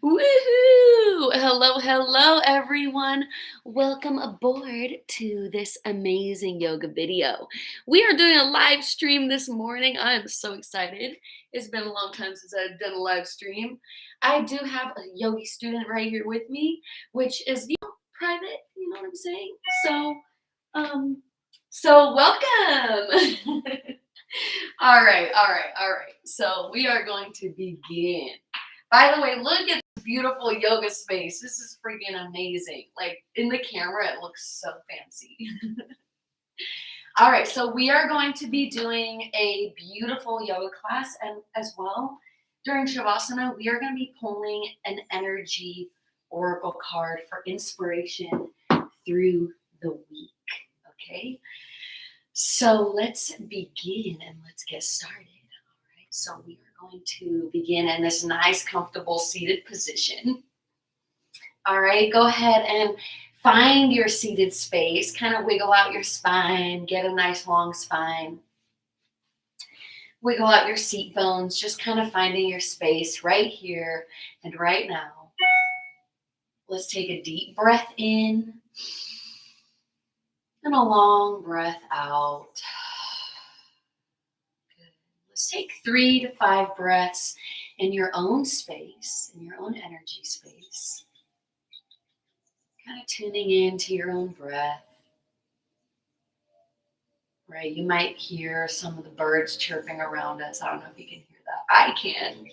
Woohoo! Hello, hello, everyone. Welcome aboard to this amazing yoga video. We are doing a live stream this morning. I am so excited. It's been a long time since I've done a live stream. I do have a yogi student right here with me, which is, private, you know what I'm saying? Um, so welcome. All right. So we are going to begin. By the way, look at this beautiful yoga space. This is freaking amazing. Like in the camera, it looks so fancy. All right, so we are going to be doing a beautiful yoga class, and as well during Shavasana, we are going to be pulling an energy oracle card for inspiration through the week. Okay, so let's begin and let's get started. All right, so we are going to begin in this nice, comfortable seated position. All right, go ahead and find your seated space. Kind of wiggle out your spine, get a nice long spine. Wiggle out your seat bones, just kind of finding your space right here and right now. Let's take a deep breath in and a long breath out. Good. Let's take 3 to 5 breaths in your own space, in your own energy space. Kind of tuning into your own breath. Right, you might hear some of the birds chirping around us. I don't know if you can hear that. I can.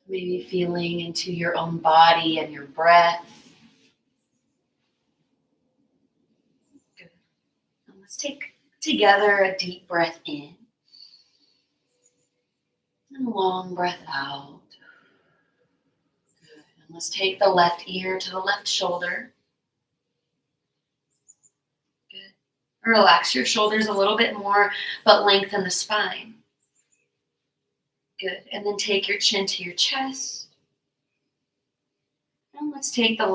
Maybe feeling into your own body and your breath. Good. And let's take together a deep breath in. And a long breath out. Good. And let's take the left ear to the left shoulder. Good. Relax your shoulders a little bit more, but lengthen the spine. Good. And then take your chin to your chest. And let's take the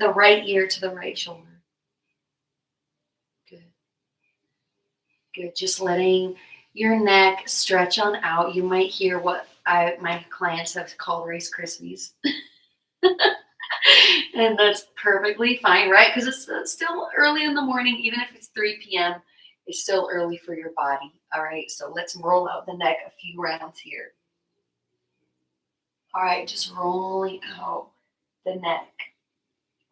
right ear to the right shoulder. Good. Good. Just letting your neck stretch on out. You might hear what my clients have called Rice Krispies. And that's perfectly fine, right? Because it's still early in the morning. Even if it's 3 p.m., it's still early for your body. All right, so let's roll out the neck a few rounds here. All right, just rolling out the neck.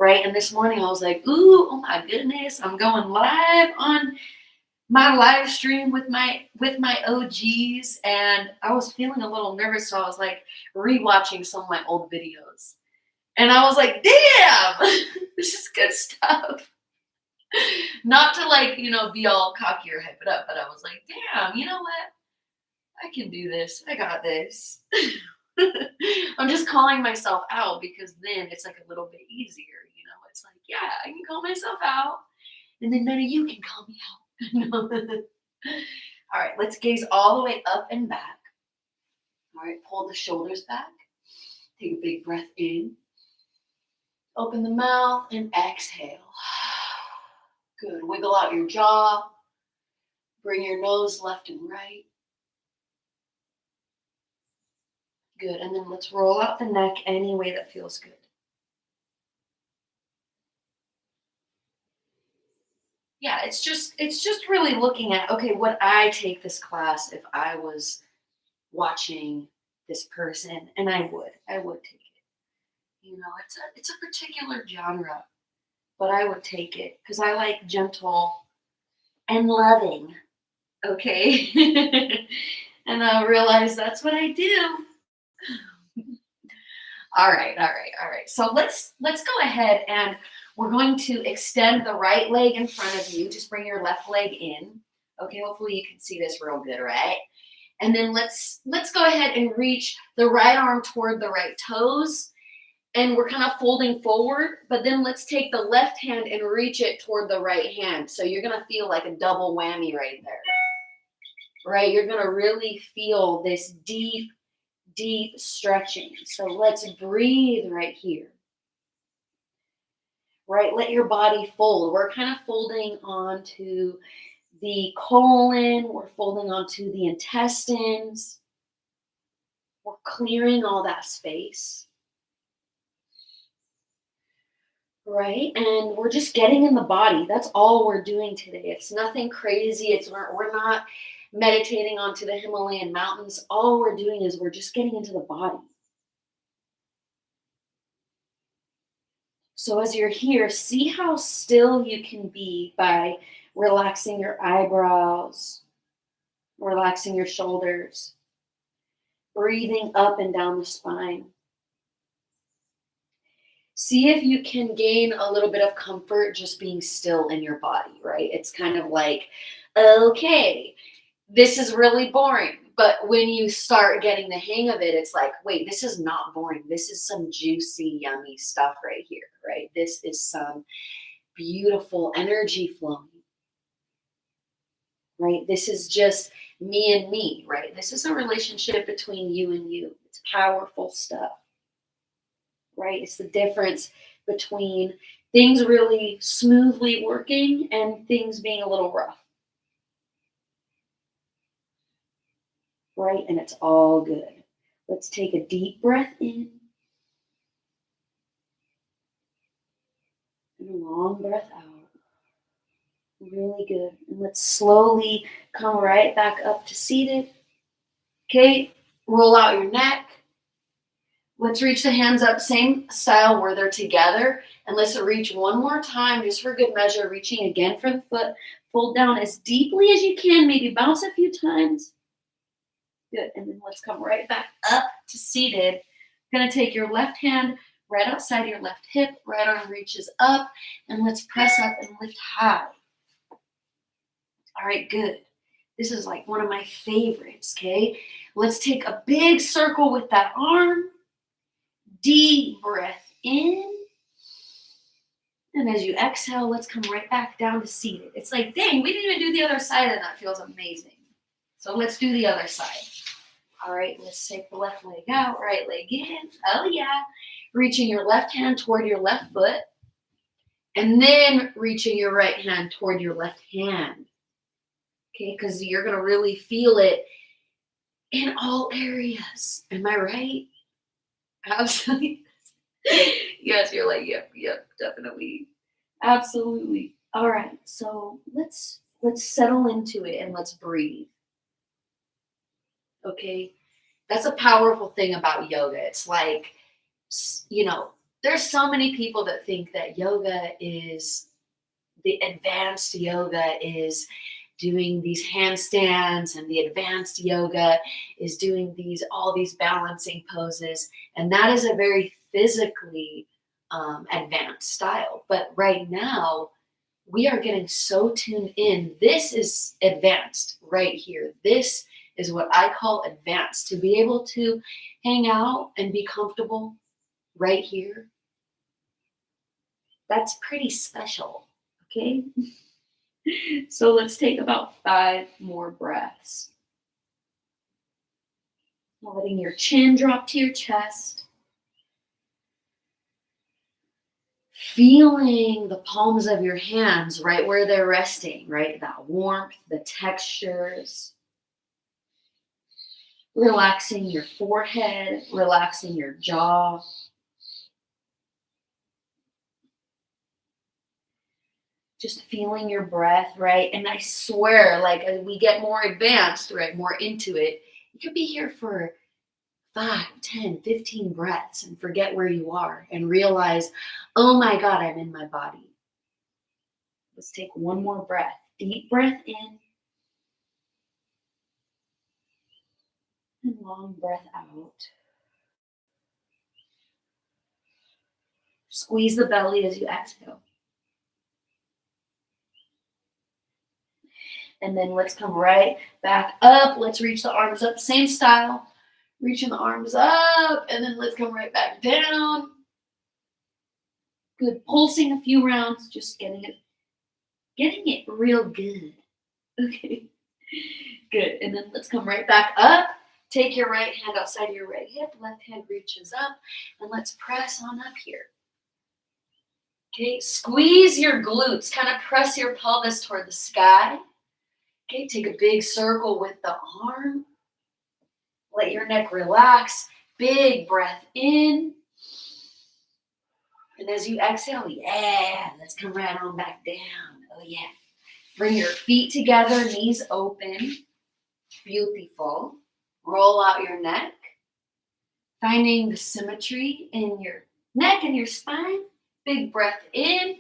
Right, and this morning I was like, ooh, oh my goodness, I'm going live on my live stream with my OGs, and I was feeling a little nervous, so I was like rewatching some of my old videos. And I was like, damn, this is good stuff. Not to be all cocky or hype it up, but I was like, damn, you know what? I can do this. I got this. I'm just calling myself out because then it's like a little bit easier, It's like, yeah, I can call myself out, and then none of you can call me out. All right, let's gaze all the way up and back. All right, pull the shoulders back. Take a big breath in. Open the mouth and exhale. Good. Wiggle out your jaw. Bring your nose left and right. Good. And then let's roll out the neck any way that feels good. Yeah, it's just really looking at, okay, would I take this class if I was watching this person? And I would take it. It's a particular genre, but I would take it because I like gentle and loving. Okay. And I realize that's what I do. All right. So let's go ahead and we're going to extend the right leg in front of you. Just bring your left leg in. Okay, hopefully you can see this real good, right? And then let's go ahead and reach the right arm toward the right toes. And we're kind of folding forward, but then let's take the left hand and reach it toward the right hand. So you're going to feel like a double whammy right there. Right? You're going to really feel this deep, deep stretching. So let's breathe right here. Right? Let your body fold. We're kind of folding onto the colon. We're folding onto the intestines. We're clearing all that space. Right? And we're just getting in the body. That's all we're doing today. It's nothing crazy. We're not meditating onto the Himalayan mountains. All we're doing is we're just getting into the body. So as you're here, see how still you can be by relaxing your eyebrows, relaxing your shoulders, breathing up and down the spine. See if you can gain a little bit of comfort just being still in your body, right? It's kind of like, okay, this is really boring. But when you start getting the hang of it, it's like, wait, this is not boring. This is some juicy, yummy stuff right here, right? This is some beautiful energy flowing, right? This is just me and me, right? This is a relationship between you and you. It's powerful stuff. Right? It's the difference between things really smoothly working and things being a little rough. Right? And it's all good. Let's take a deep breath in and a long breath out. Really good. And let's slowly come right back up to seated. Okay, roll out your neck. Let's reach the hands up, same style where they're together. And let's reach one more time, just for good measure, reaching again for the foot. Fold down as deeply as you can, maybe bounce a few times. Good, and then let's come right back up to seated. Gonna take your left hand right outside your left hip, right arm reaches up, and let's press up and lift high. All right, good. This is like one of my favorites, okay? Let's take a big circle with that arm. Deep breath in. And as you exhale, let's come right back down to seated. It's like, dang, we didn't even do the other side, and that feels amazing. So let's do the other side. All right, let's take the left leg out, right leg in. Oh, yeah. Reaching your left hand toward your left foot. And then reaching your right hand toward your left hand. Okay, because you're going to really feel it in all areas. Am I right? Absolutely. Yes, you're like, yep, definitely. Absolutely. All right, so let's settle into it and let's breathe. Okay, that's a powerful thing about yoga. It's like, there's so many people that think that yoga is the advanced yoga is doing these handstands, and the advanced yoga is doing all these balancing poses, and that is a very physically advanced style. But right now we are getting so tuned in. This is advanced right here. This is what I call advanced, to be able to hang out and be comfortable right here. That's pretty special. Okay. So let's take about 5 more breaths. Letting your chin drop to your chest. Feeling the palms of your hands right where they're resting, right? That warmth, the textures. Relaxing your forehead, relaxing your jaw. Just feeling your breath, right? And I swear, like, as we get more advanced, right, more into it, you could be here for 5, 10, 15 breaths and forget where you are and realize, oh my God, I'm in my body. Let's take one more breath. Deep breath in. And long breath out. Squeeze the belly as you exhale. And then let's come right back up. Let's reach the arms up, same style. Reaching the arms up, and then let's come right back down. Good. Pulsing a few rounds, just getting it real good. Okay. Good. And then let's come right back up. Take your right hand outside your right hip. Left hand reaches up, and let's press on up here. Okay. Squeeze your glutes. Kind of press your pelvis toward the sky. Okay, take a big circle with the arm. Let your neck relax. Big breath in. And as you exhale, yeah, let's come right on back down. Oh, yeah. Bring your feet together, knees open. Beautiful. Roll out your neck. Finding the symmetry in your neck and your spine. Big breath in.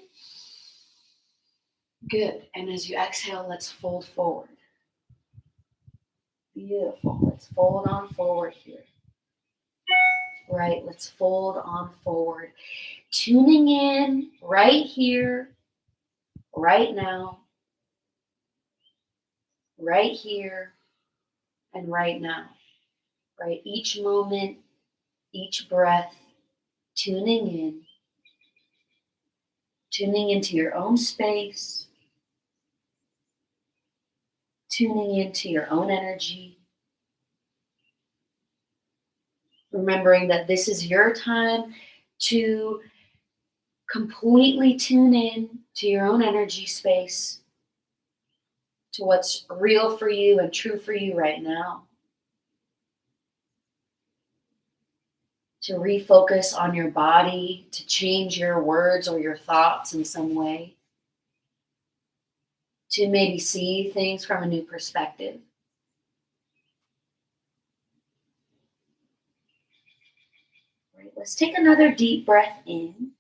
Good. And as you exhale, let's fold forward. Beautiful. Let's fold on forward here. Right, let's fold on forward. Tuning in right here, right now, right here, and right now. Right, each moment, each breath, tuning into your own space, tuning into your own energy. Remembering that this is your time to completely tune in to your own energy space, to what's real for you and true for you right now. To refocus on your body, to change your words or your thoughts in some way. To maybe see things from a new perspective. Right, let's take another deep breath in.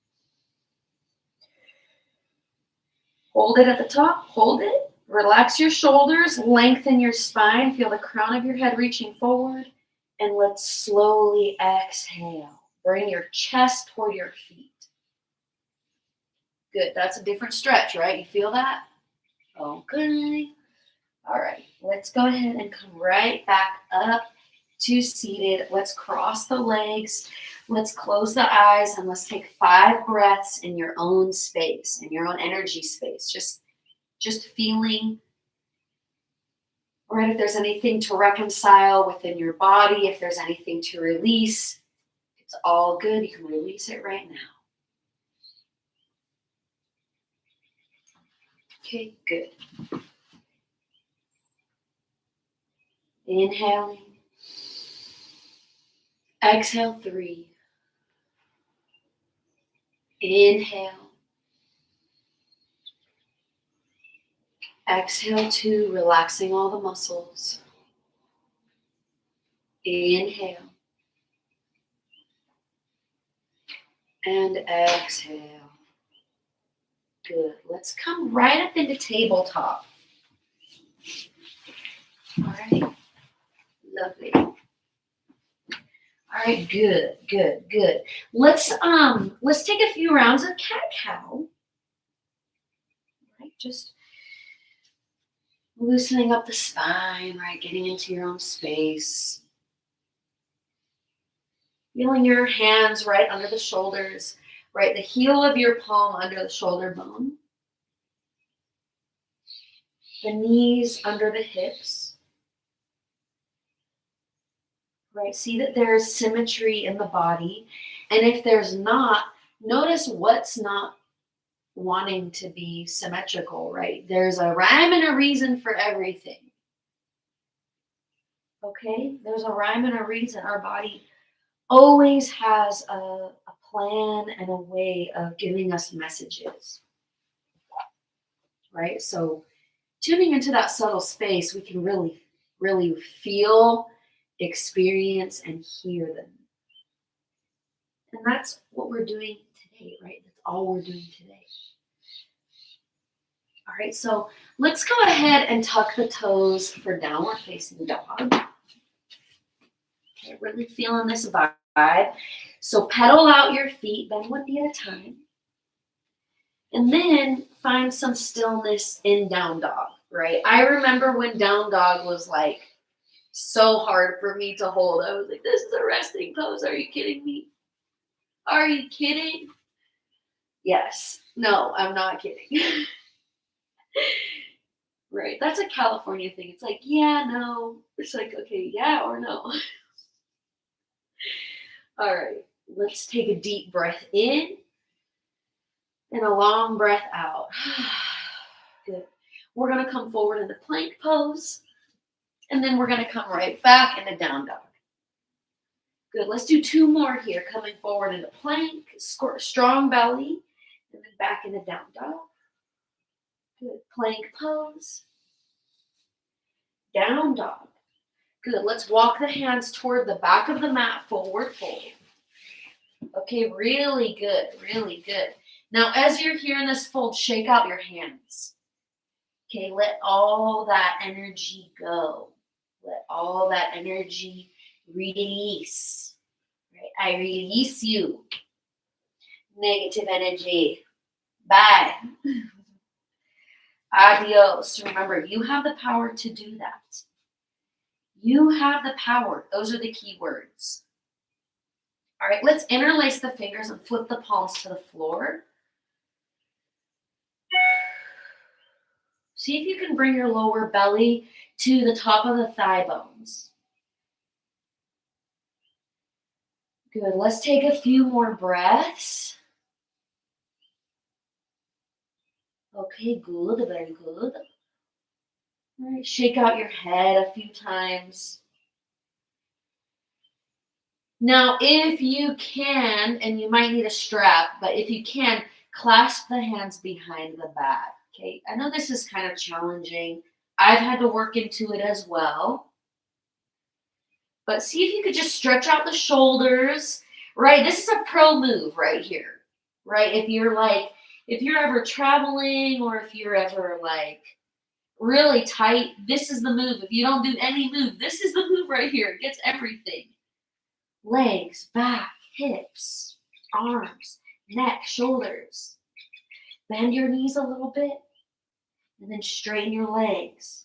Hold it at the top, hold it. Relax your shoulders, lengthen your spine, feel the crown of your head reaching forward, and let's slowly exhale. Bring your chest toward your feet. Good, that's a different stretch, right? You feel that? Okay. All right, let's go ahead and come right back up to seated. Let's cross the legs. Let's close the eyes and let's take 5 breaths in your own space, in your own energy space. Just feeling, right? If there's anything to reconcile within your body, if there's anything to release, it's all good. You can release it right now. Okay, good. Inhaling. Exhale 3. Inhale. Exhale 2, relaxing all the muscles. Inhale. And exhale. Good. Let's come right up into tabletop. All right. Lovely. All right, good. Let's take a few rounds of cat-cow. Right, just loosening up the spine, right, getting into your own space. Feeling your hands right under the shoulders, right, the heel of your palm under the shoulder bone. The knees under the hips. Right, see that there's symmetry in the body. And if there's not, notice what's not wanting to be symmetrical, right? There's a rhyme and a reason for everything. Okay, there's a rhyme and a reason. Our body always has a plan and a way of giving us messages, right? So tuning into that subtle space, we can really, really feel, experience, and hear them. And that's what we're doing today, right? That's all we're doing today. All right, so let's go ahead and tuck the toes for downward facing dog. Okay, really feeling this vibe. So pedal out your feet, bend one knee at a time. And then find some stillness in down dog, right? I remember when down dog was like so hard for me to hold. I was like, this is a resting pose. Are you kidding me? Are you kidding? Yes. No, I'm not kidding. Right. That's a California thing. It's like, yeah, no. It's like, okay, yeah or no. All right. Let's take a deep breath in and a long breath out. Good. We're going to come forward into plank pose. And then we're going to come right back into down dog. Good. Let's do 2 more here. Coming forward into plank, strong belly, and then back into down dog. Good. Plank pose. Down dog. Good. Let's walk the hands toward the back of the mat, forward fold. Okay, really good, really good. Now, as you're here in this fold, shake out your hands. Okay, let all that energy go. Let all that energy release. Right? I release you. Negative energy. Bye. Adios. Remember, you have the power to do that. You have the power. Those are the key words. All right, let's interlace the fingers and flip the palms to the floor. See if you can bring your lower belly to the top of the thigh bones. Good. Let's take a few more breaths. Okay, good. Very good. All right, shake out your head a few times. Now, if you can, and you might need a strap, but if you can, clasp the hands behind the back. Okay, I know this is kind of challenging. I've had to work into it as well. But see if you could just stretch out the shoulders, right? This is a pro move right here, right? If you're ever traveling or if you're ever like really tight, this is the move. If you don't do any move, this is the move right here. It gets everything. Legs, back, hips, arms, neck, shoulders. Bend your knees a little bit and then straighten your legs.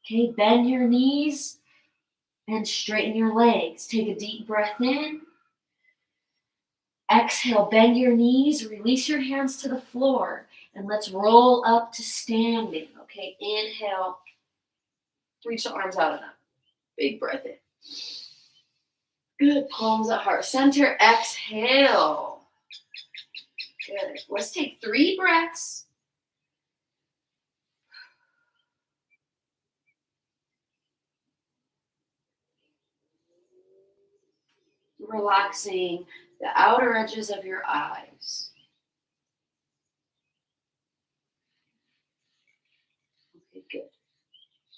Okay, bend your knees and straighten your legs. Take a deep breath in. Exhale, bend your knees, release your hands to the floor, and let's roll up to standing. Okay, inhale. Reach the arms out enough. Big breath in. Good, palms at heart center. Exhale. Good. Let's take 3 breaths. Relaxing the outer edges of your eyes. Okay, good.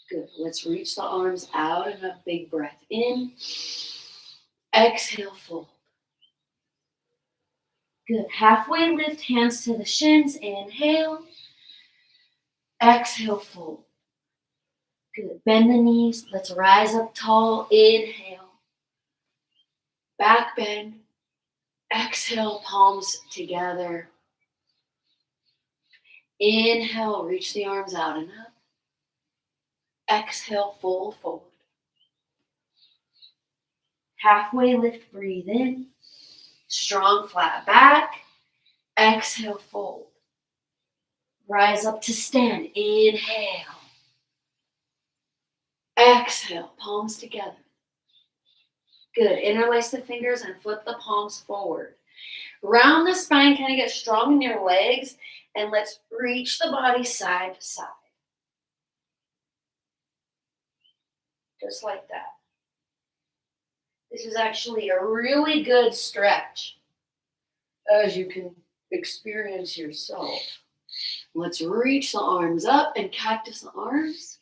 Good. Let's reach the arms out and a big breath in. Exhale, fold. Good. Halfway lift, hands to the shins. Inhale. Exhale, fold. Good. Bend the knees. Let's rise up tall. Inhale. Back bend. Exhale, palms together. Inhale, reach the arms out and up. Exhale, fold forward. Halfway lift, breathe in. Strong flat back. Exhale, fold. Rise up to stand. Inhale. Exhale, palms together. Good. Interlace the fingers and flip the palms forward. Round the spine, kind of get strong in your legs, and let's reach the body side to side. Just like that. This is actually a really good stretch, as you can experience yourself. Let's reach the arms up and cactus the arms.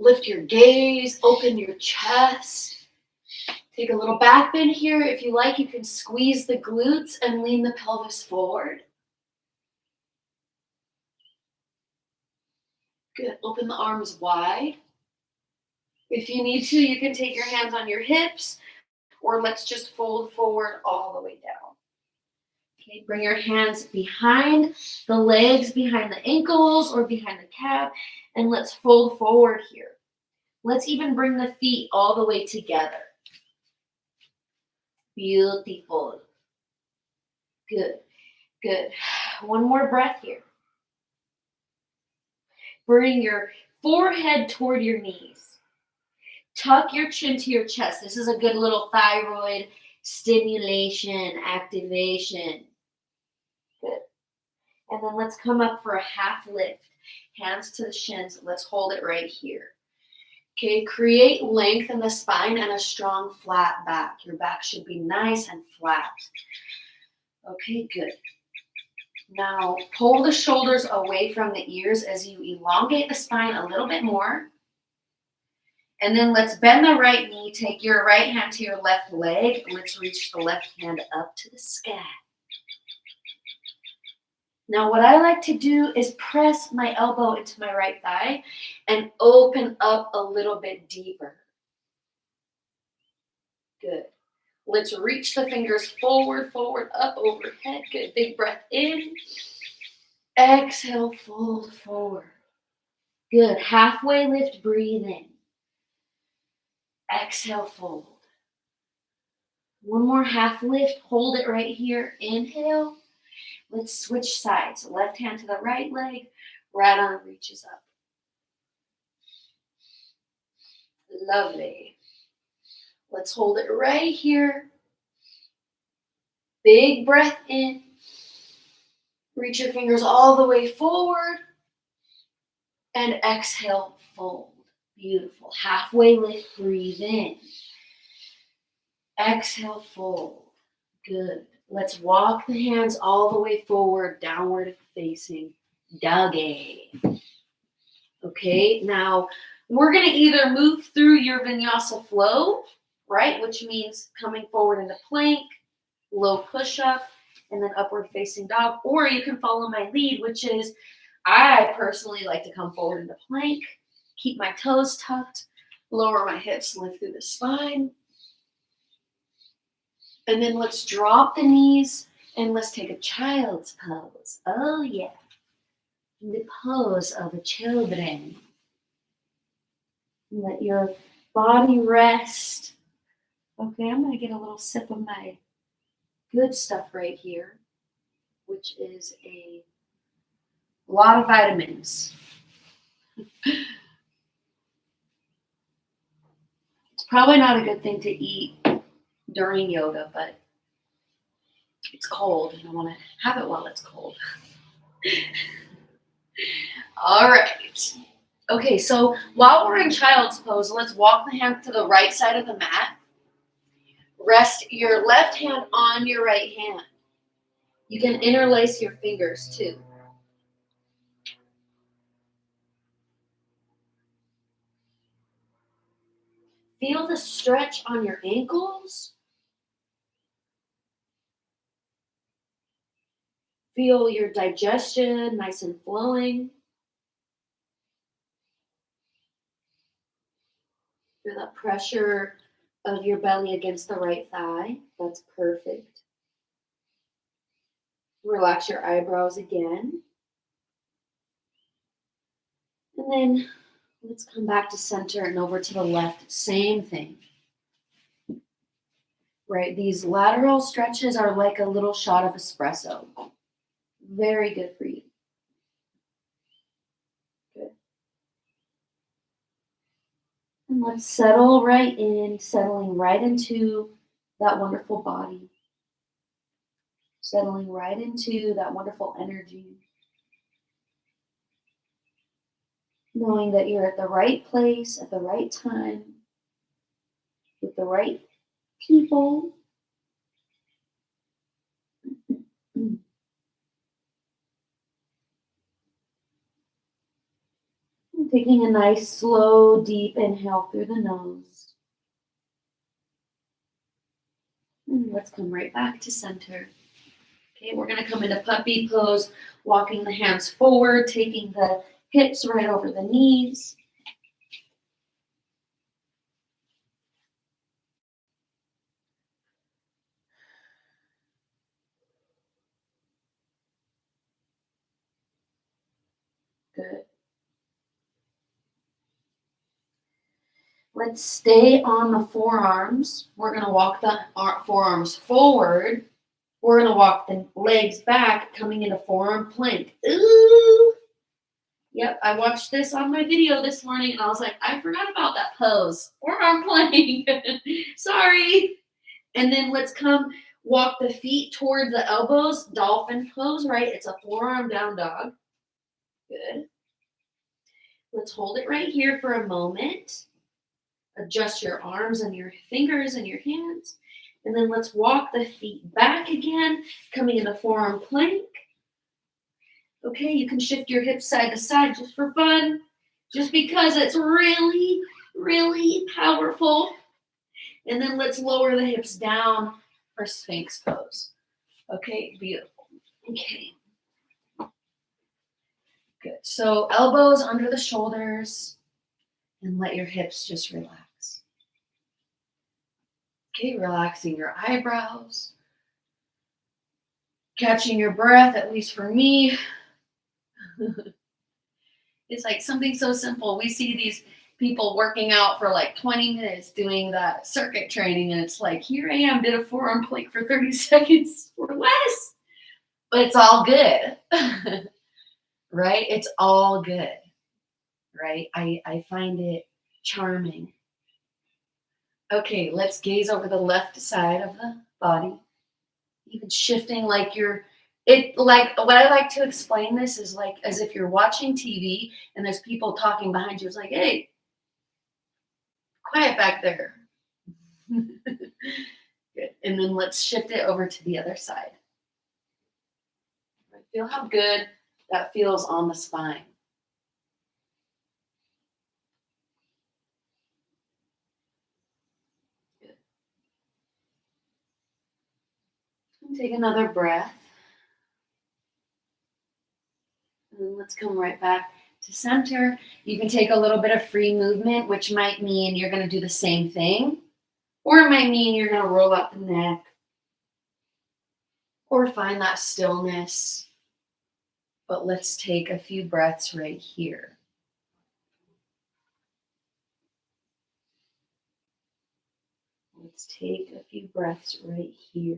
Lift your gaze, open your chest. Take a little back bend here. If you like, you can squeeze the glutes and lean the pelvis forward. Good. Open the arms wide. If you need to, you can take your hands on your hips, or let's just fold forward all the way down. Okay, bring your hands behind the legs, behind the ankles, or behind the calf, and let's fold forward here. Let's even bring the feet all the way together. Beautiful. Good, good. One more breath here. Bring your forehead toward your knees. Tuck your chin to your chest. This is a good little thyroid stimulation, activation. Good. And then let's come up for a half lift. Hands to the shins. Let's hold it right here. Okay, create length in the spine and a strong flat back. Your back should be nice and flat. Okay, good. Now, pull the shoulders away from the ears as you elongate the spine a little bit more. And then let's bend the right knee. Take your right hand to your left leg. Let's reach the left hand up to the sky. Now, what I like to do is press my elbow into my right thigh and open up a little bit deeper. Good. Let's reach the fingers forward, forward, up, overhead. Good. Big breath in. Exhale, fold forward. Good. Halfway lift, breathe in. Exhale, fold. One more half lift. Hold it right here. Inhale. Let's switch sides. Left hand to the right leg. Right arm reaches up. Lovely. Let's hold it right here. Big breath in. Reach your fingers all the way forward. And exhale, fold. Beautiful. Halfway lift, breathe in. Exhale, fold. Good. Let's walk the hands all the way forward, downward facing doggy. Okay, now we're going to either move through your vinyasa flow, right, which means coming forward into plank, low push-up, and then upward facing dog, or you can follow my lead, which is I personally like to come forward into plank, keep my toes tucked, lower my hips, lift through the spine. And then let's drop the knees and let's take a child's pose. Oh, yeah. The pose of a children. Let your body rest. Okay, I'm going to get a little sip of my good stuff right here, which is a lot of vitamins. It's probably not a good thing to eat during yoga, but it's cold and I want to have it while it's cold. All right. Okay, so while we're in child's pose, let's walk the hand to the right side of the mat. Rest your left hand on your right hand. You can interlace your fingers too. Feel the stretch on your ankles. Feel your digestion nice and flowing. Feel that pressure of your belly against the right thigh. That's perfect. Relax your eyebrows again. And then let's come back to center and over to the left. Same thing. Right, these lateral stretches are like a little shot of espresso. Very good for you. Good. And let's settle right in, settling right into that wonderful body. Settling right into that wonderful energy. Knowing that you're at the right place, at the right time, with the right people. Taking a nice, slow, deep inhale through the nose. And let's come right back to center. Okay, we're going to come into puppy pose, walking the hands forward, taking the hips right over the knees. Good. Let's stay on the forearms. We're going to walk the forearms forward. We're going to walk the legs back, coming into forearm plank. Ooh. Yep, I watched this on my video this morning, and I was like, I forgot about that pose. Forearm plank. Sorry. And then let's come walk the feet toward the elbows. Dolphin pose, right? It's a forearm down dog. Good. Let's hold it right here for a moment. Adjust your arms and your fingers and your hands. And then let's walk the feet back again, coming into forearm plank. Okay, you can shift your hips side to side just for fun, just because it's really, really powerful. And then let's lower the hips down for Sphinx pose. Okay, beautiful. Okay. Good. So elbows under the shoulders and let your hips just relax. Okay, relaxing your eyebrows. Catching your breath, at least for me. It's like something so simple. We see these people working out for like 20 minutes doing that circuit training, and it's like, here I am, did a forearm plank for 30 seconds or less. But it's all good, right? It's all good, right? I find it charming. Okay, let's gaze over the left side of the body. Even shifting like like what I like to explain this is like as if you're watching TV and there's people talking behind you. It's like, hey, quiet back there. Good. And then let's shift it over to the other side. Feel how good that feels on the spine. Good. And take another breath. And then let's come right back to center. You can take a little bit of free movement, which might mean you're going to do the same thing. Or it might mean you're going to roll up the neck. Or find that stillness. But let's take a few breaths right here. Let's take a few breaths right here.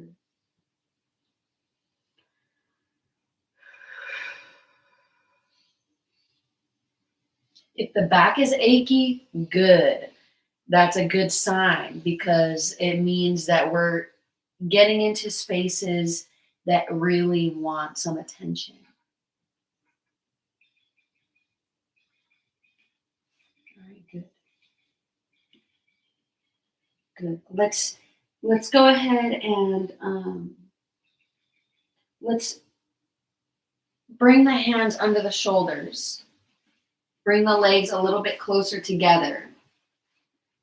If the back is achy, good. That's a good sign because it means that we're getting into spaces that really want some attention. All right, good. Good. Let's go ahead and let's bring the hands under the shoulders. Bring the legs a little bit closer together.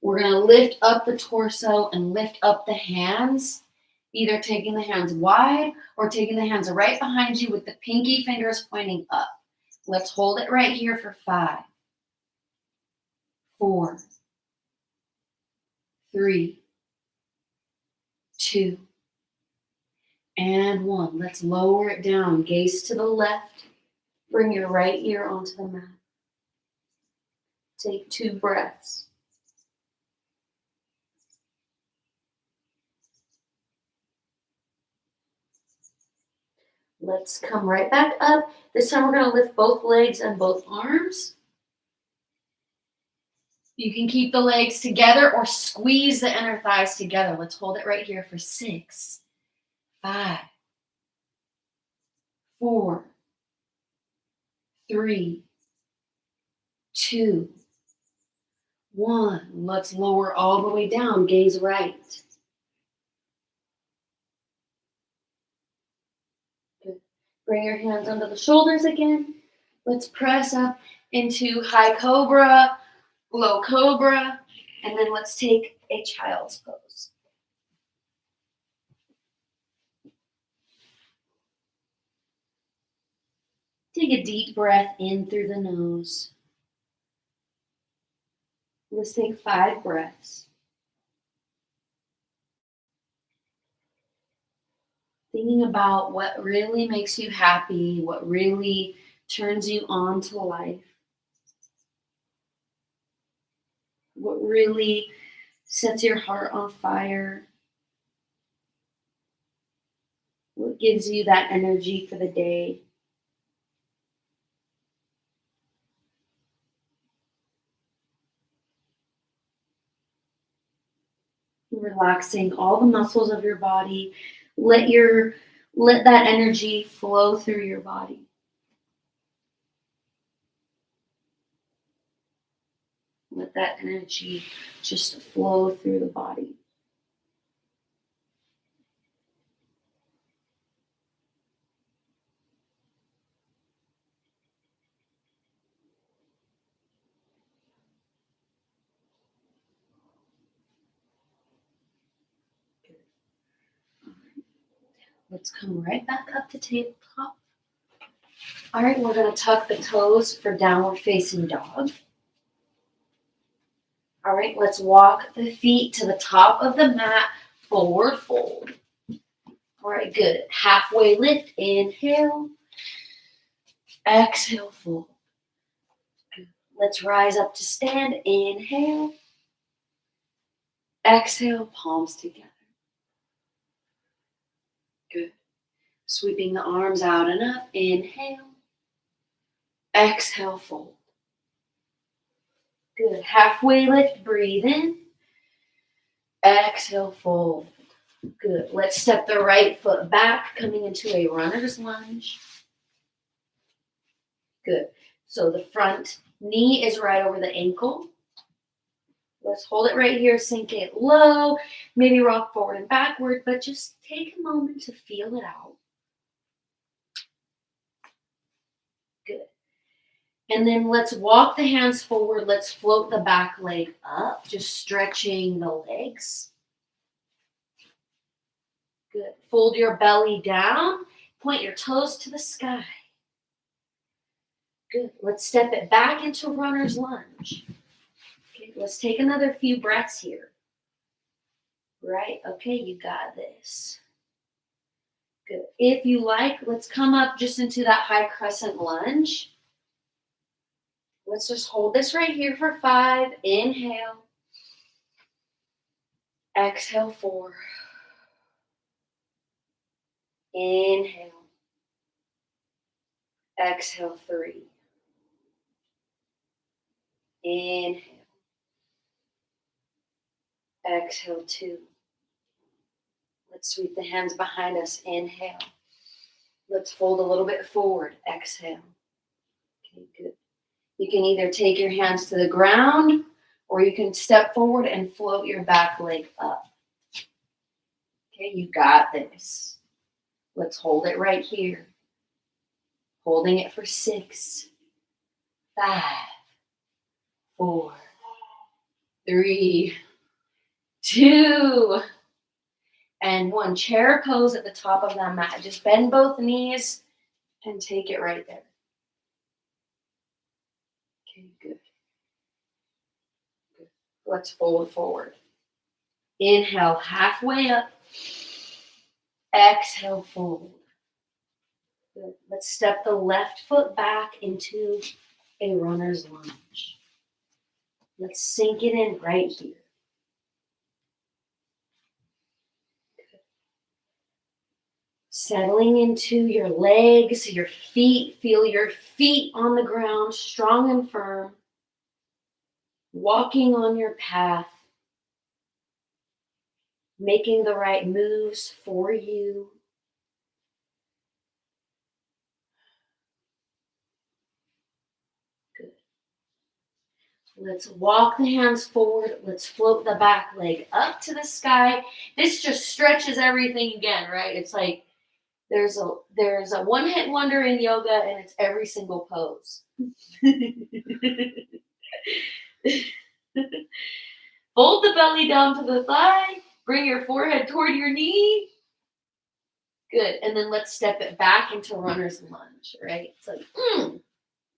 We're going to lift up the torso and lift up the hands, either taking the hands wide or taking the hands right behind you with the pinky fingers pointing up. Let's hold it right here for 5, 4, 3, 2, and 1. Let's lower it down. Gaze to the left. Bring your right ear onto the mat. Take 2 breaths. Let's come right back up. This time we're going to lift both legs and both arms. You can keep the legs together or squeeze the inner thighs together. Let's hold it right here for 6, 5, 4, 3, 2, 1. Let's lower all the way down. Gaze right. Good. Bring your hands under the shoulders again. Let's press up into high cobra, low cobra, and then let's take a child's pose. Take a deep breath in through the nose. Let's take 5 breaths. Thinking about what really makes you happy, what really turns you on to life, what really sets your heart on fire, what gives you that energy for the day. Relaxing all the muscles of your body. Let that energy flow through your body. Let that energy just flow through the body. Let's come right back up to tabletop. All right, we're going to tuck the toes for downward facing dog. All right, let's walk the feet to the top of the mat, forward fold. All right, good. Halfway lift, inhale. Exhale, fold. Good. Let's rise up to stand, inhale. Exhale, palms together. Good. Sweeping the arms out and up, inhale. Exhale, fold. Good. Halfway lift, breathe in. Exhale, fold. Good. Let's step the right foot back, coming into a runner's lunge. Good. So the front knee is right over the ankle. Let's hold it right here, sink it low, maybe rock forward and backward, but just take a moment to feel it out. Good. And then let's walk the hands forward. Let's float the back leg up, just stretching the legs. Good. Fold your belly down. Point your toes to the sky. Good. Let's step it back into runner's lunge. Okay, let's take another few breaths here. Right? Okay, you got this. Good. If you like, let's come up just into that high crescent lunge. Let's just hold this right here for 5. Inhale. Exhale, 4. Inhale. Exhale, 3. Inhale. Exhale, 2. Let's sweep the hands behind us. Inhale. Let's fold a little bit forward. Exhale. Okay, good. You can either take your hands to the ground or you can step forward and float your back leg up. Okay, you got this. Let's hold it right here. Holding it for 6, 5, 4, 3, 2, and 1. Chair pose at the top of that mat. Just bend both knees and take it right there. Okay, good. Good. Let's fold forward. Inhale, halfway up. Exhale, fold. Good. Let's step the left foot back into a runner's lunge. Let's sink it in right here. Good. Settling into your legs, your feet. Feel your feet on the ground, strong and firm. Walking on your path. Making the right moves for you. Good. Let's walk the hands forward. Let's float the back leg up to the sky. This just stretches everything again, right? It's like there's a one-hit wonder in yoga, and it's every single pose. Fold the belly down to the thigh. Bring your forehead toward your knee. Good. And then let's step it back into runner's lunge, right? It's like,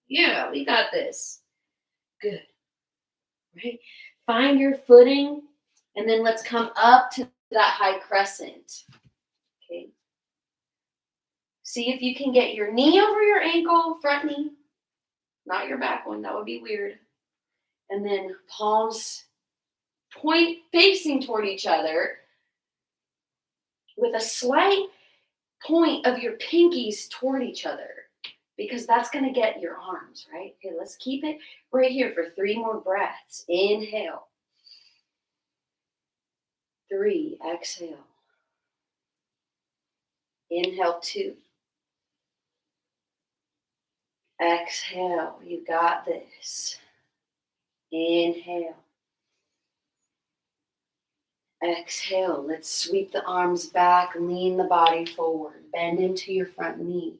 yeah, we got this. Good. Right? Find your footing, and then let's come up to that high crescent. Okay. See if you can get your knee over your ankle, front knee, not your back one. That would be weird. And then palms point facing toward each other with a slight point of your pinkies toward each other, because that's going to get your arms, right? Okay, let's keep it right here for 3 more breaths. Inhale. 3, exhale. Inhale, 2. Exhale, you got this. Inhale. Exhale. Let's sweep the arms back, lean the body forward, bend into your front knee.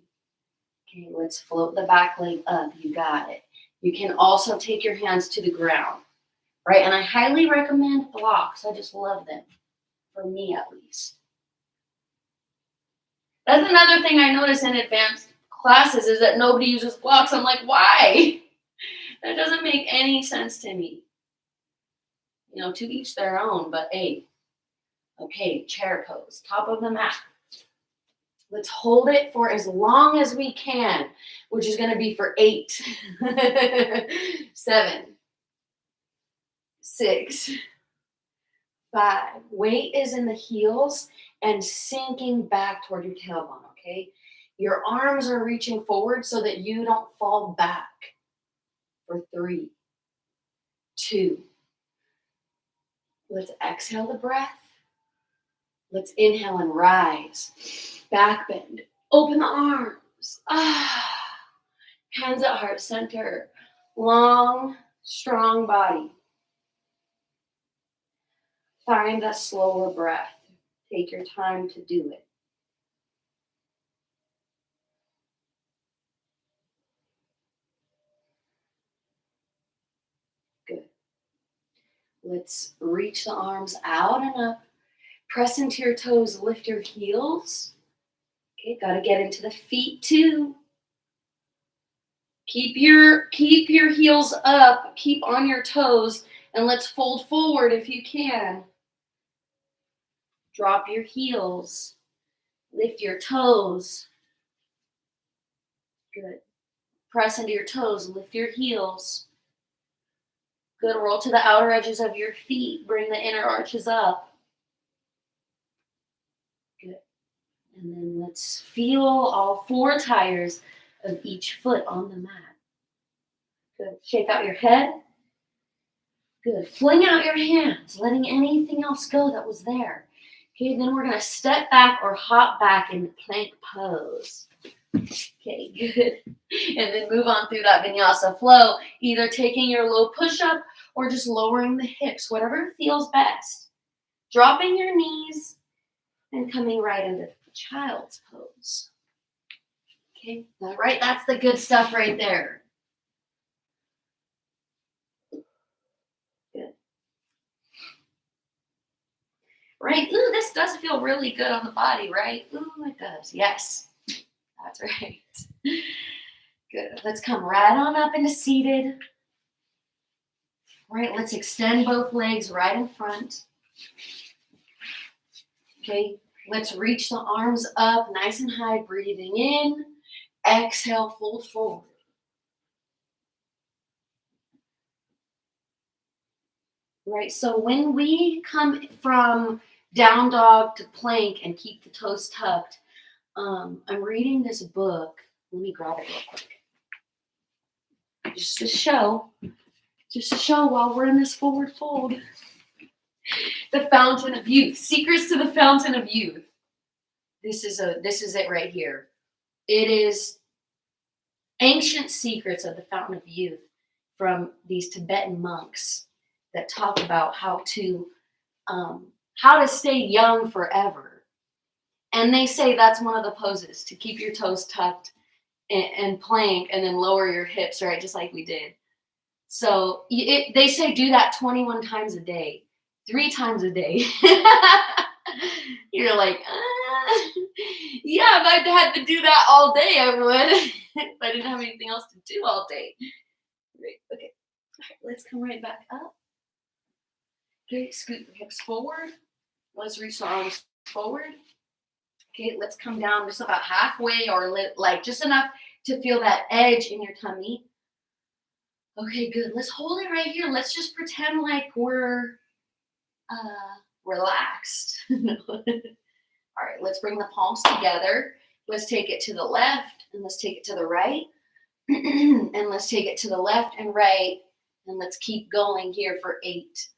Okay, let's float the back leg up. You got it. You can also take your hands to the ground, right? And I highly recommend blocks. I just love them, for me at least. That's another thing I notice in advanced classes is that nobody uses blocks. I'm like, why? That doesn't make any sense to me. You know, to each their own, but hey. Okay, chair pose, top of the mat. Let's hold it for as long as we can, which is going to be for 8, 7, 6, 5. Weight is in the heels and sinking back toward your tailbone, okay? Your arms are reaching forward so that you don't fall back. For 3, 2. Let's exhale the breath. Let's inhale and rise. Back bend. Open the arms. Hands at heart center. Long, strong body. Find a slower breath. Take your time to do it. Good. Let's reach the arms out and up. Press into your toes, lift your heels. Okay, gotta get into the feet too. Keep your heels up, keep on your toes, and let's fold forward if you can. Drop your heels, lift your toes. Good. Press into your toes, lift your heels. Good, roll to the outer edges of your feet, bring the inner arches up. Good. And then let's feel all 4 tires of each foot on the mat. Good. Shake out your head. Good. Fling out your hands, letting anything else go that was there. Okay, then we're going to step back or hop back into plank pose. Okay, good. And then move on through that vinyasa flow, either taking your low push-up or just lowering the hips, whatever feels best. Dropping your knees and coming right into child's pose. Okay, all right, that's the good stuff right there. Good. Right, ooh, this does feel really good on the body, right? Ooh, it does, yes. That's right. Good, let's come right on up into seated. All right, let's extend both legs right in front. Okay, let's reach the arms up nice and high, breathing in. Exhale, fold forward. Right, so when we come from down dog to plank and keep the toes tucked, I'm reading this book. Let me grab it real quick. Just to show while we're in this forward fold. The Fountain of Youth. Secrets to the Fountain of Youth. This is it right here. It is ancient secrets of the Fountain of Youth from these Tibetan monks that talk about how to stay young forever. And they say that's one of the poses, to keep your toes tucked and plank and then lower your hips, right? Just like we did. So they say do that 21 times a day, 3 times a day. You're like, yeah, if I had to do that all day, I would. If I didn't have anything else to do all day. Great. Okay. All right, let's come right back up. Okay, scoot the hips forward. Let's reach the arms forward. Okay, let's come down just about halfway or like just enough to feel that edge in your tummy. Okay, good. Let's hold it right here. Let's just pretend like we're relaxed. All right, let's bring the palms together. Let's take it to the left and let's take it to the right. And let's take it to the left and right. And let's keep going here for 8,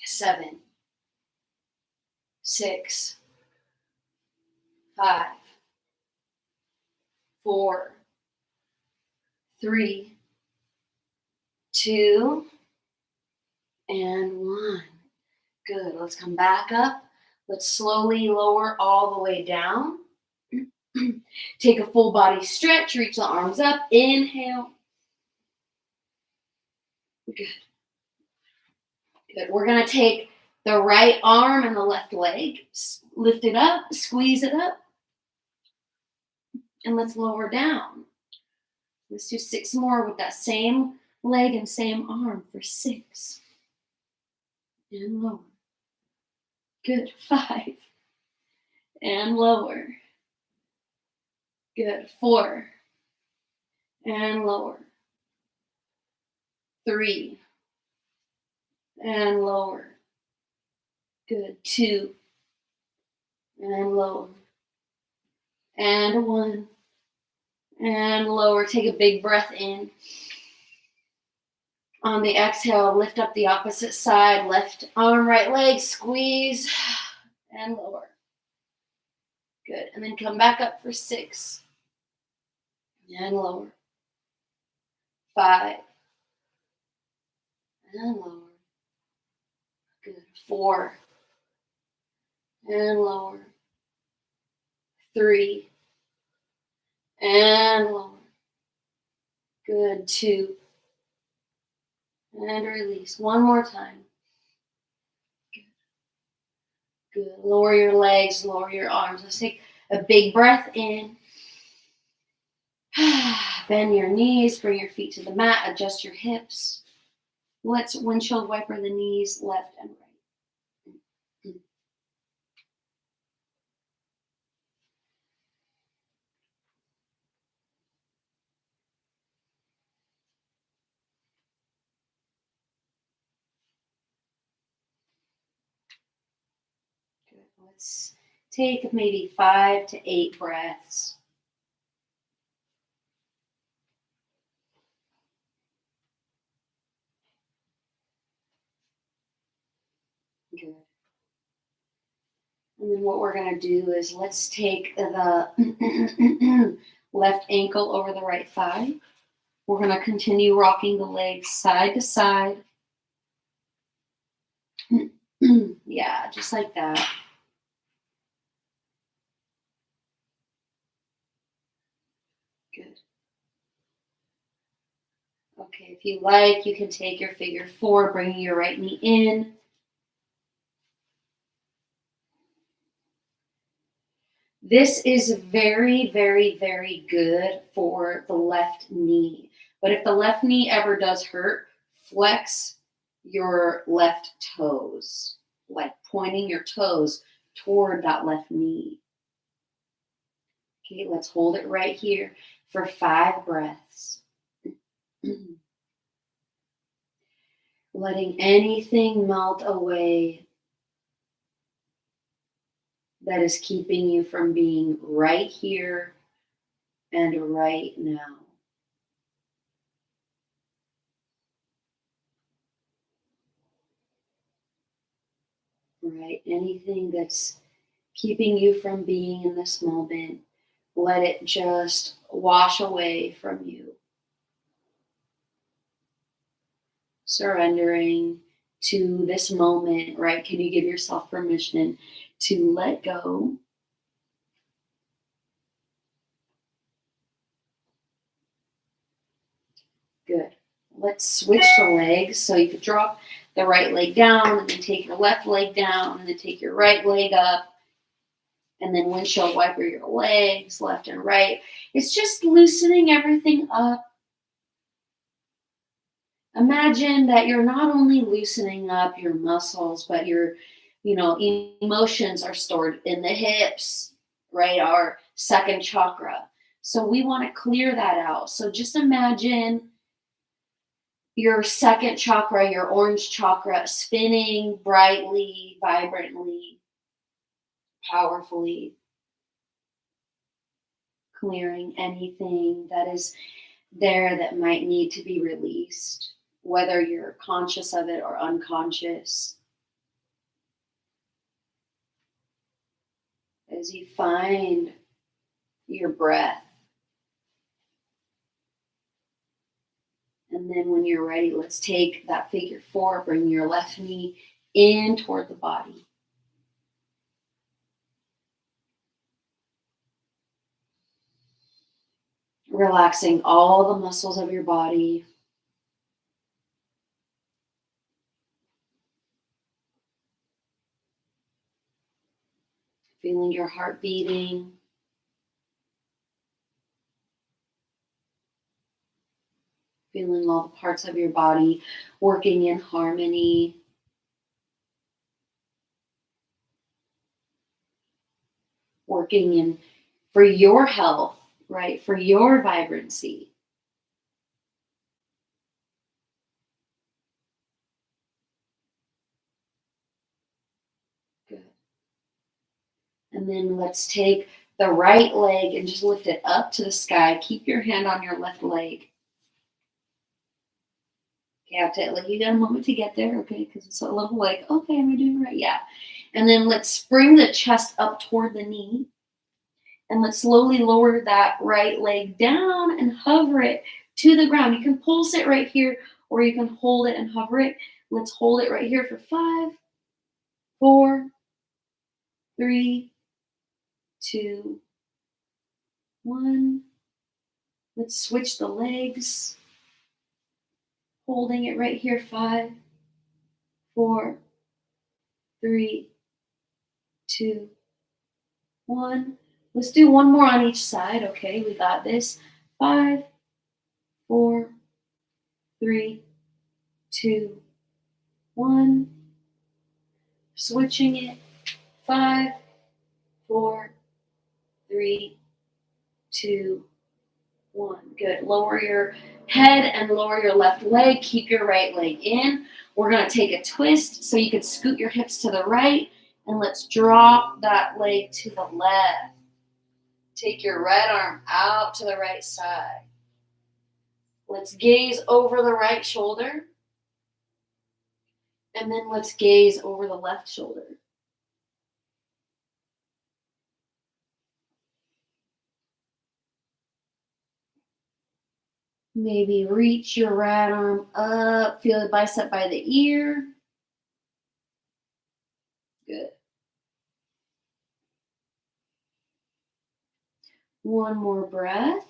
7, 6, 5, 4, 3, 2, and 1. Good. Let's come back up. Let's slowly lower all the way down. Take a full body stretch. Reach the arms up. Inhale. Good. Good. We're going to take the right arm and the left leg. Lift it up. Squeeze it up. And let's lower down. Let's do 6 more with that same leg and same arm for 6. And lower. Good. 5. And lower. Good. 4. And lower. 3. And lower. Good. 2. And lower. And 1. And lower. Take a big breath in. On the exhale, lift up the opposite side. Left arm, right leg. Squeeze. And lower. Good. And then come back up for 6. And lower. 5. And lower. Good. 4. And lower. 3. And lower. Good. 2. And release. One more time. Good. Good. Lower your legs, lower your arms. Let's take a big breath in. Bend your knees, bring your feet to the mat, adjust your hips. Let's windshield wiper the knees left and right. Good. Let's take maybe 5 to 8 breaths. Good. And then what we're going to do is let's take the left ankle over the right thigh. We're going to continue rocking the legs side to side. Yeah, just like that. Good. Okay, if you like, you can take your figure 4, bringing your right knee in. This is very, very, very good for the left knee. But if the left knee ever does hurt, flex your left toes, like pointing your toes toward that left knee. Okay, let's hold it right here for 5 breaths. Letting anything melt away that is keeping you from being right here and right now. Right? Anything that's keeping you from being in this moment, let it just wash away from you. Surrendering to this moment, right? Can you give yourself permission to let go? Good. Let's switch the legs. So you could drop the right leg down and then take your left leg down and then take your right leg up and then windshield wiper your legs left and right. It's just loosening everything up. Imagine that you're not only loosening up your muscles, but your, emotions are stored in the hips, right? Our second chakra. So we want to clear that out. So just imagine your second chakra, your orange chakra, spinning brightly, vibrantly, powerfully, clearing anything that is there that might need to be released, whether you're conscious of it or unconscious. As you find your breath And then when you're ready, let's take that figure 4, bring your left knee in toward the body. Relaxing all the muscles of your body. Feeling your heart beating. Feeling all the parts of your body working in harmony. Working in for your health, right? For your vibrancy. Good. And then let's take the right leg and just lift it up to the sky. Keep your hand on your left leg. Okay, I have to let you get a moment to get there, okay? Because it's a little like, okay, am I doing it right? Yeah. And then let's spring the chest up toward the knee. And let's slowly lower that right leg down and hover it to the ground. You can pulse it right here, or you can hold it and hover it. Let's hold it right here for 5, 4, 3, 2, 1. Let's switch the legs. Holding it right here. 5, 4, 3, 2, 1. Let's do one more on each side. Okay, we got this. 5, 4, 3, 2, 1. Switching it. 5, 4, 3, 2, 1. Good. Lower your head and lower your left leg. Keep your right leg in. We're going to take a twist so you can scoot your hips to the right, and let's drop that leg to the left. Take your right arm out to the right side. Let's gaze over the right shoulder, and then let's gaze over the left shoulder. Maybe reach your right arm up, feel the bicep by the ear. Good. One more breath.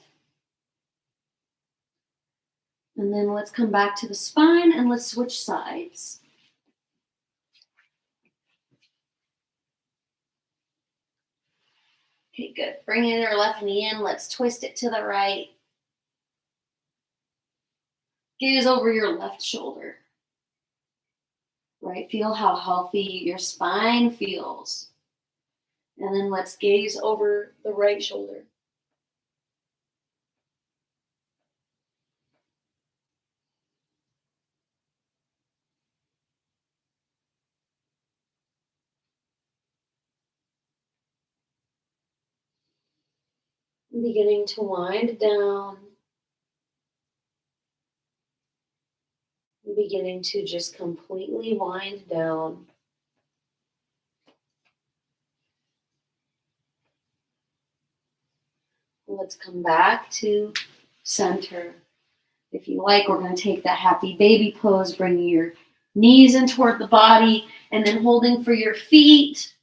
And then let's come back to the spine and let's switch sides. Okay, good. Bring in your left knee in. Let's twist it to the right. Gaze over your left shoulder. Right? Feel how healthy your spine feels. And then let's gaze over the right shoulder. Beginning to wind down. Beginning to just completely wind down. Let's come back to center. If you like, we're going to take that happy baby pose, bringing your knees in toward the body, and then holding for your feet.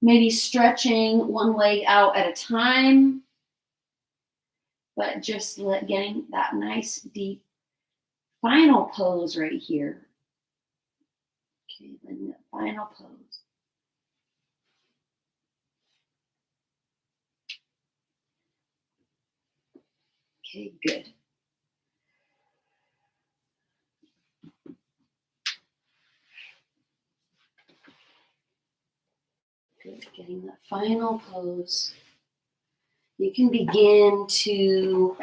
Maybe stretching one leg out at a time, but just getting that nice, deep final pose right here. Okay, then the final pose. Okay, good. Good, getting that final pose. You can begin to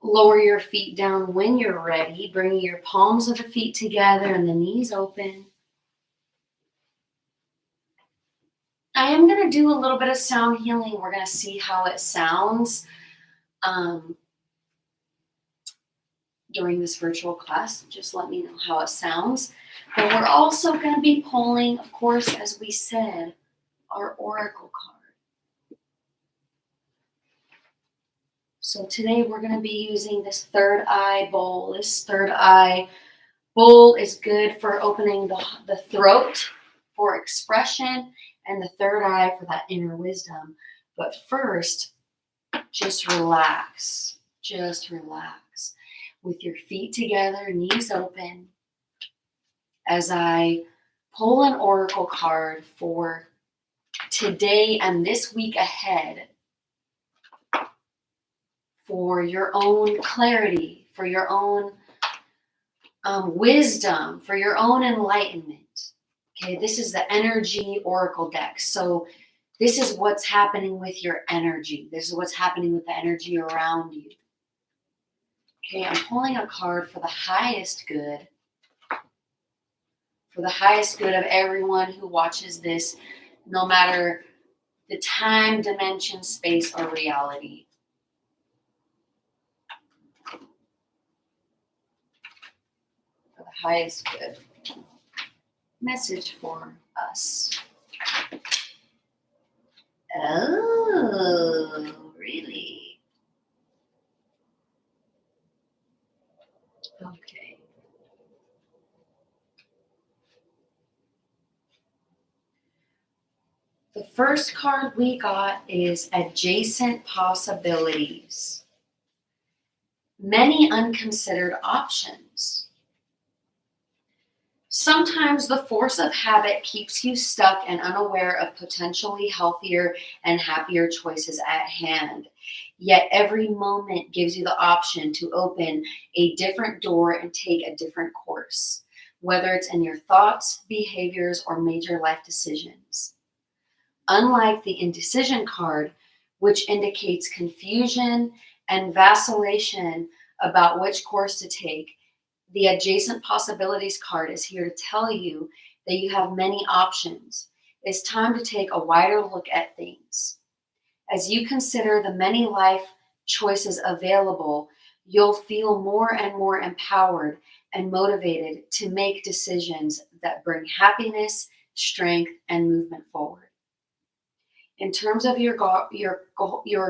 lower your feet down when you're ready, bringing your palms of the feet together and the knees open. I am going to do a little bit of sound healing. We're going to see how it sounds during this virtual class. Just let me know how it sounds. But we're also going to be pulling, of course, as we said, our oracle card. So today we're going to be using this third eye bowl. This third eye bowl is good for opening the throat for expression and the third eye for that inner wisdom. But first, just relax. Just relax. With your feet together, knees open, as I pull an oracle card for today and this week ahead, for your own clarity, for your own wisdom, for your own enlightenment. Okay, this is the energy oracle deck. So this is what's happening with your energy. This is what's happening with the energy around you. Okay, I'm pulling a card for the highest good. For the highest good of everyone who watches this, no matter the time, dimension, space, or reality. For the highest good. Message for us. Oh, really? Okay. The first card we got is adjacent possibilities. Many unconsidered options. Sometimes the force of habit keeps you stuck and unaware of potentially healthier and happier choices at hand. Yet every moment gives you the option to open a different door and take a different course, whether it's in your thoughts, behaviors, or major life decisions. Unlike the indecision card, which indicates confusion and vacillation about which course to take, the adjacent possibilities card is here to tell you that you have many options. It's time to take a wider look at things. As you consider the many life choices available, you'll feel more and more empowered and motivated to make decisions that bring happiness, strength, and movement forward. In terms of your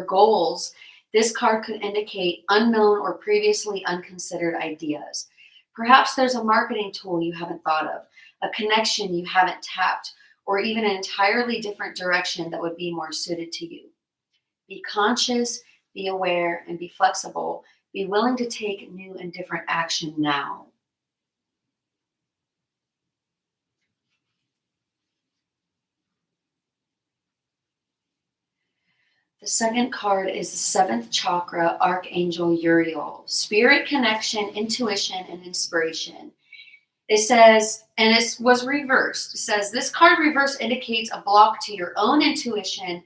goals, this card could indicate unknown or previously unconsidered ideas. Perhaps there's a marketing tool you haven't thought of, a connection you haven't tapped, or even an entirely different direction that would be more suited to you. Be conscious, be aware, and be flexible. Be willing to take new and different action now. The second card is the seventh chakra, Archangel Uriel. Spirit connection, intuition, and inspiration. It says, and it was reversed. It says, this card reverse indicates a block to your own intuition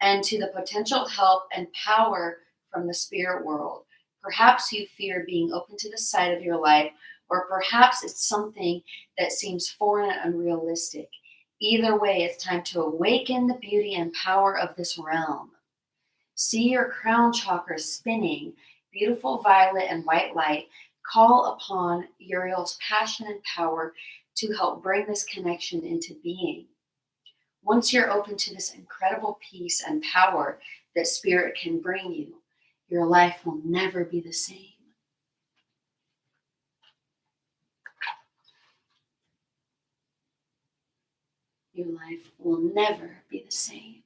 and to the potential help and power from the spirit world. Perhaps you fear being open to the side of your life, or perhaps it's something that seems foreign and unrealistic. Either way, it's time to awaken the beauty and power of this realm. See your crown chakra spinning, beautiful violet and white light. Call upon Uriel's passion and power to help bring this connection into being. Once you're open to this incredible peace and power that spirit can bring you, your life will never be the same. Your life will never be the same.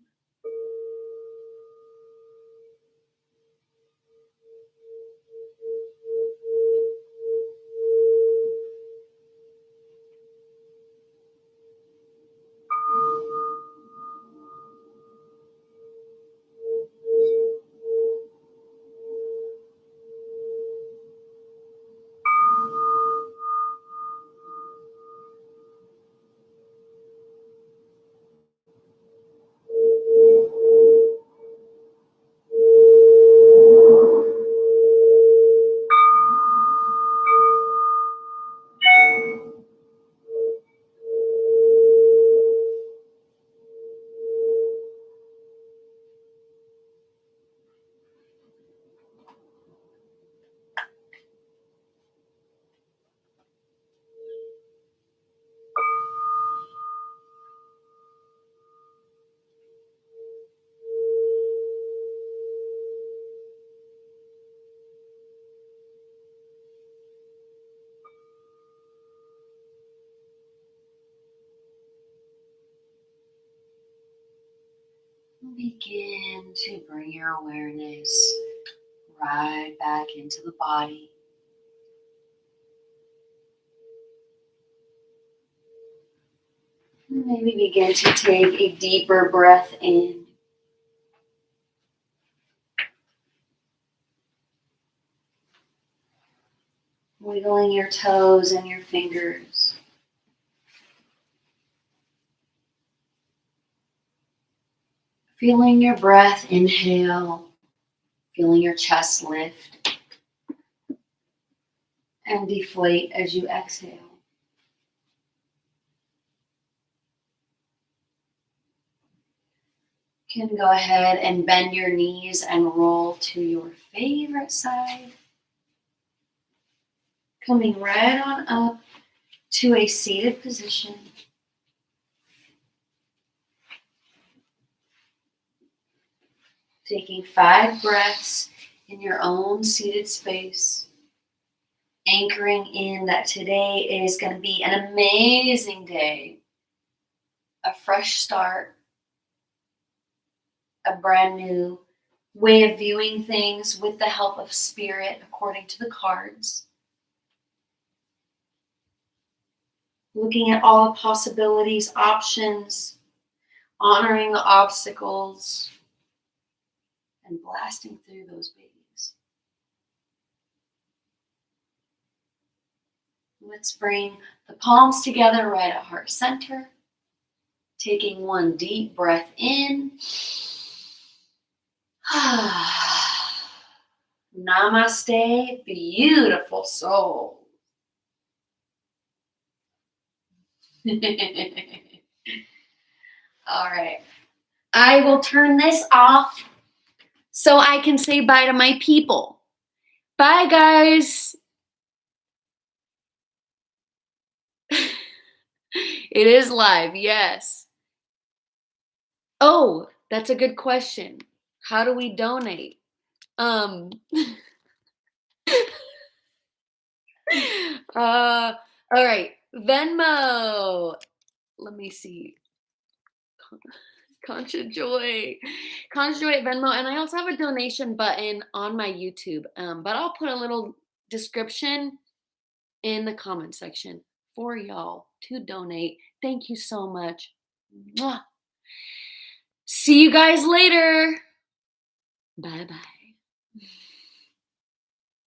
Begin to bring your awareness right back into the body. Maybe begin to take a deeper breath in. Wiggling your toes and your fingers. Feeling your breath inhale. Feeling your chest lift and deflate as you exhale. You can go ahead and bend your knees and roll to your favorite side. Coming right on up to a seated position. Taking 5 breaths in your own seated space. Anchoring in that today is going to be an amazing day. A fresh start. A brand new way of viewing things with the help of spirit according to the cards. Looking at all the possibilities, options, honoring the obstacles, and blasting through those babies. Let's bring the palms together right at heart center. Taking one deep breath in. Namaste, beautiful soul. All right. I will turn this off so I can say bye to my people. Bye, guys. It is live, yes. Oh, that's a good question. How do we donate? All right, Venmo. Let me see. Concha Joy at Venmo, and I also have a donation button on my YouTube. But I'll put a little description in the comment section for y'all to donate. Thank you so much. Mwah. See you guys later. Bye bye.